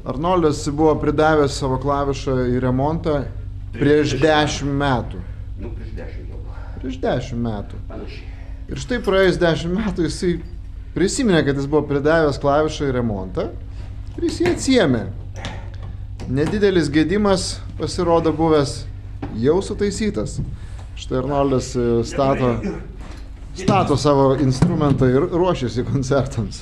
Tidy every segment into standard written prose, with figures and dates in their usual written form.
Arnoldas buvo pridavęs savo klavišą į remontą prieš 10 metų. Nu, prieš 10 jau. Prieš 10 metų. Panašiai. Ir štai praėjus 10 metų jisai prisiminė, kad jis buvo pridavęs klavišą į remontą ir jis jį atsiėmė. Nedidelis gedimas pasirodo buvęs jau sutaisytas. Štai Arnoldas stato savo instrumentą ir ruošiasi koncertams.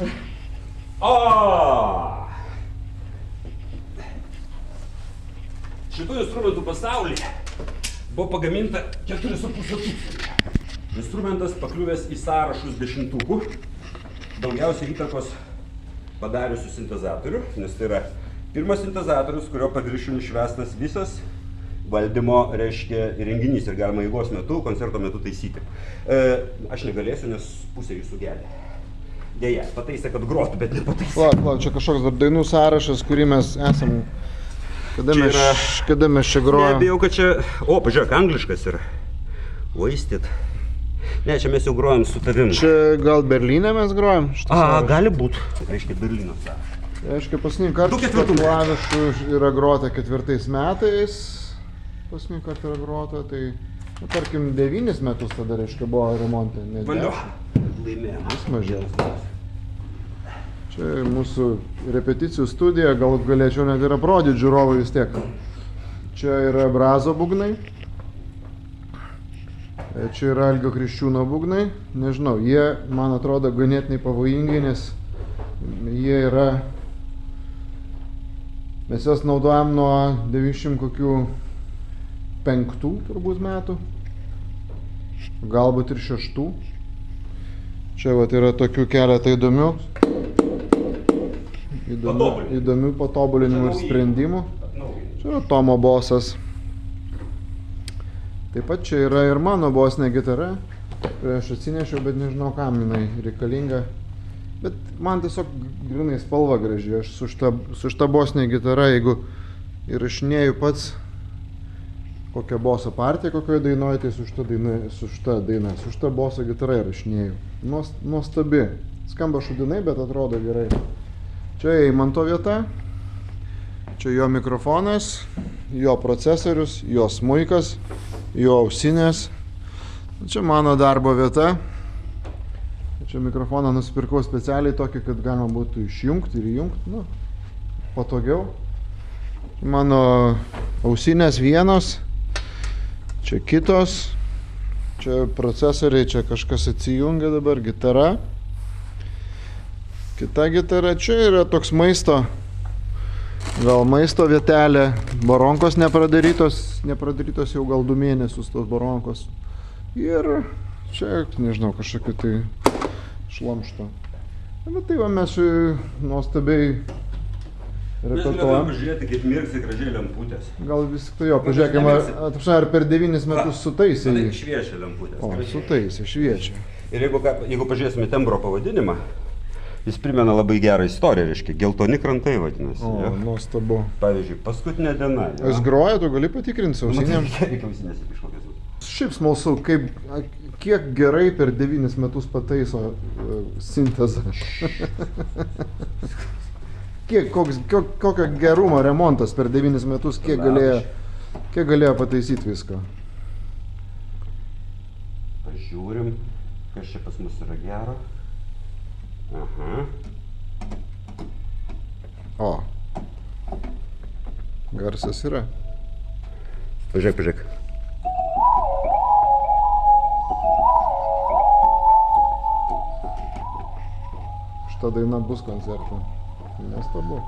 Šitų instrumentų pasaulyje buvo pagaminta 4,5 tūkstančio. Instrumentas pakliuvęs į sąrašus dešimtukų, daugiausiai įtakos padariusių sintezatorių, nes tai yra pirmas sintezatorius, kurio paviršiumi išvestas visas valdymo, reiškia, įrenginys ir galima eigos metu, koncerto metu taisyti. Aš negalėsiu, nes pusė jūsų gelia. Deja, pataisė, kad grotų, bet nepataisė. Lauk, čia kažkoks dar dainų sąrašas, kurį mes esam... Kada mes čia grojam? Nebijau, kad čia... O, pažiūrėk, angliškas yra. Wasted. Ne, čia mes jau grojam su tavim. Čia gal Berlyne mes grojam? Gali būt. Reiškia, Berlyno sąrašas. Reiškia, paskutinį kartą šitą klavišų yra grota 4 metais. Paskutinį kartą yra grota, tai... Nu, tarkim, 9 metus tada, reiškia, buvo remontė. Valio. Laimėjom. Vis mažiau. Čia mūsų repeticijų studija, gal galėčiau net ir aprodyti žiūrovui vis tiek. Čia yra Brazo būgnai. Čia yra Algio Kriščiūno būgnai. Nežinau, jie, man atrodo, ganėtinai pavojingi, nes jie yra... Mes juos naudojam nuo 95 turbūt metų. Galbūt ir 6. Čia vat yra tokių keletą įdomių patobulinimų ir sprendimų. Čia yra Tomo bosas. Taip pat čia yra ir mano bosinė gitara, kurią aš atsinešiau, bet nežinau, kam jinai reikalinga. Bet man tiesiog grynai spalva graži. Aš su šita bosinė gitara, jeigu įrašinėju pats kokią boso partiją, kokioje dainuoju, tai su šita boso gitara įrašinėju. Nuostabi. Skamba šudinai, bet atrodo gerai. Čia Eimanto vieta, čia jo mikrofonas, jo procesorius, jo smuikas, jo ausinės. Čia mano darbo vieta. Čia mikrofoną nusipirkau specialiai tokį, kad galima būtų išjungti ir įjungti, nu, patogiau. Mano ausinės vienos, čia kitos, čia procesoriai, čia kažkas atsijungia dabar, gitara. Kita gitara, čia yra toks maisto vietelė, baronkos nepradarytos jau gal 2 mėnesius tos baronkos. Ir čia, nežinau, kažkokiu tai šlamšto. Bet tai va mes nuostabiai repetuojam. Mes galėjome pažiūrėti, kaip mirksi gražiai lemputės. Gal vis tik tai jo, pažiūrėkime, ar per 9 metus sutaisė jį. Šviečia lemputės. O, sutaisė, šviečia. Ir jeigu pažiūrėsime tembro pavadinimą, jis primena labai gerą istoriją, reiškia, Geltoni krantai vadinasi. O, nuostabu. Pavyzdžiui, paskutinė diena. Jis groja, tu gali patikrinti su ausinėm. Reikia ausinės kažkokias. Šiaip smalsu, kiek gerai per 9 metus pataiso sintezą. Kokio gerumo remontas per 9 metus, kiek galėjo pataisyti viską. Pažiūrim, kas čia pas mus yra gero. Aha. O. Garsas yra. Pažiūrėk. Šita daina bus koncerte. Nuostabu.